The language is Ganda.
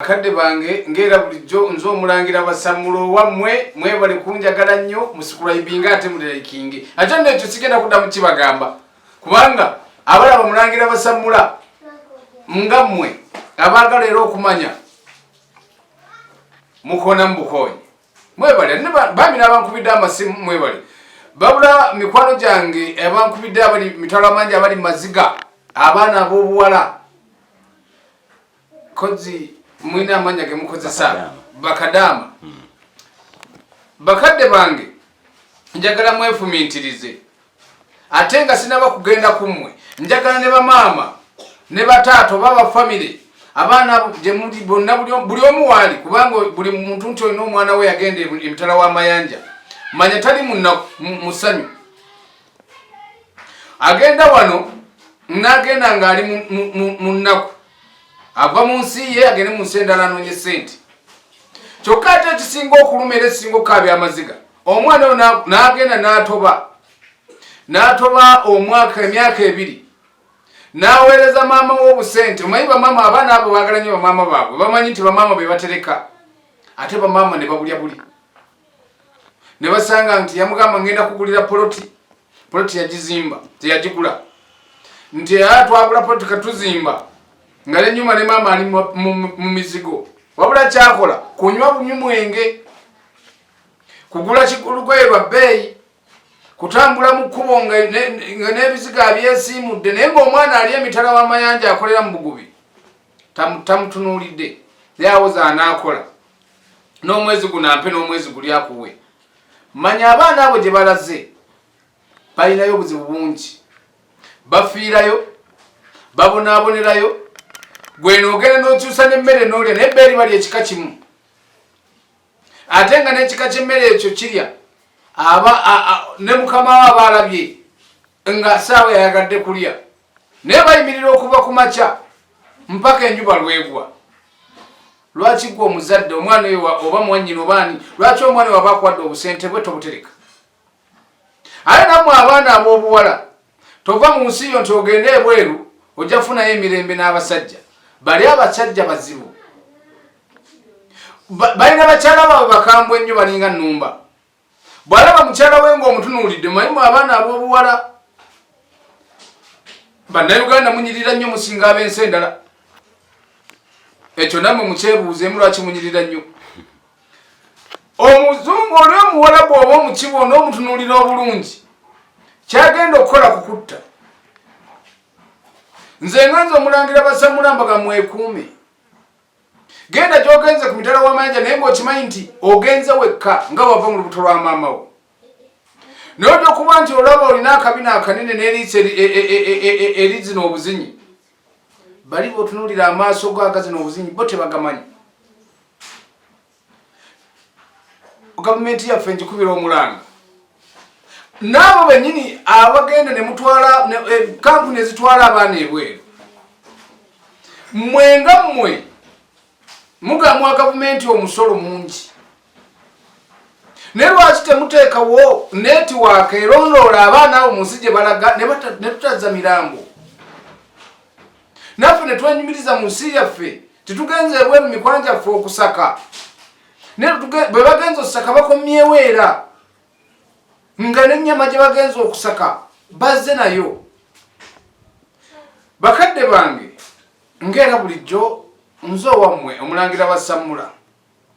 bakadde bange ngera bulijjo nzo mulangira basamulo wamwe mwebale kunjagala nnyo musubscribinga ate mulalikinge ate nekyo sigenda kuddamu kibagamba kubanga abalaba mulangira basamula nga mmwe abaagala era okumanya mukona mubukonyi mwebale bamina abankubidde amasimu mwebale babula mikwano gyange abankubidde abali mitalo amangi abali maziga abaana ab'obuwala kozi mwina amanya ge mukozesa bakadama bakadde bange njagala mwefumintirize ate nga sinaba kugenda kummwe njagala ne bamaama ne bataato baba family abaana gye muli bonna buli omu waali kubanga buli muntu nti olina omwana we yagenda emitala w'amayanja manya tali musanyu agenda wano n'agenda ng'ali mu nnaku ava mu nsi ye agende mu nsi endala anoonye sente kyokka ate ekisinga okuluma era ekisinga okukaabya amaziga omwana oyo n'agenda n'atoba omwaka emyaka 2 n'aweereza maama w'obusente omanyi bamaama abaana abo baagala nnyo bamaama baabwe bamanyi nti bamaama be batereka ate bamaama ne babulya buli ne basanga nti yamugamba ngenda kugulira poloti yagizimba teyagigula nti twagula poloti katuzimba nga lenyuma ne maama ali mu mizigo wabula kyakola kunywa bunywi mwenge kugula kikulugoye lwa bbeeyi kutambula mu kkubo nga n'ebiziga byesiimudde naye ng'omwana ali emitala w'amayanja akolera mu bugubi tamutunuulidde yawoza anaakola n'omwezi guno ampe n'omwezi guli akuwe manya abaana abo gye balaze balinayo obuzibu bungi bafiirayo babonaabonerayo gwe noogenda n'okyusa n'emmere n'olya naye bbeeri bali ekika kimu ate nga n'ekika ky'emmere ekyo kirya ne mukama we aba alabye nga saawa yayagadde kulya naye bayimirira okuva ku makya mpaka enjuba lwegwa lwaki gwe omuzadde omwana oyo oba mwannyina obaani lwaki omwana waba akwadde obusente bwe tobutereka ate nammwe abaana ab'obuwala tova mu nsi yo nti ogende ebweru ojja kufunayo emirembe n'abasajja bali abasajja bazibu balina bakyala baabwe bakambwe ennyo balinga nnumba bw'alaba mukyala we ng'omutunuulidde mumanyimu abaana ab'obuwala bannayuganda munyirira nnyo musinga ab'ensi endala ekyo nammwe mukyebuuzeemu lwaki munyirira nnyo omuzungu oli omuwala bw'oba omukibo n'omutunuulira obulungi kyagenda okukola kukutta nze nganze omulangira basamulambaga mwekuume genda gy'ogenze ku mitala w'amayanja naye ng'okimanyi nti ogenze wekka nga wava mu lubuto lwa maama wo naye ojja okuba nti olaba olina akabina akanene n'eriiso erizina obuzinyi bali b'otunuulira amaaso go agazina obuzinyi bo tebagamanyi gavumenti yaffe njikubira omulanga n'abo bennyini abagenda ne mutwala kampuni ezitwala abaana ebweru mwenga mmwe mugamwa gavumenti omusolo mungi naye lwaki temuteekawo netiwaaka erondoola abaana abo mu nsi gye balaga ne tutazza mirambo naffe ne twenyumiriza mu nsi yaffe titugenze ebweru mikwano gyaffe okusaka bwe bagenza okusaka bakomyewo era nga n'ennyama gye bagenza okusaka bazze nayo bakadde bange ng'era bulijjo nze owammwe omulangira basamula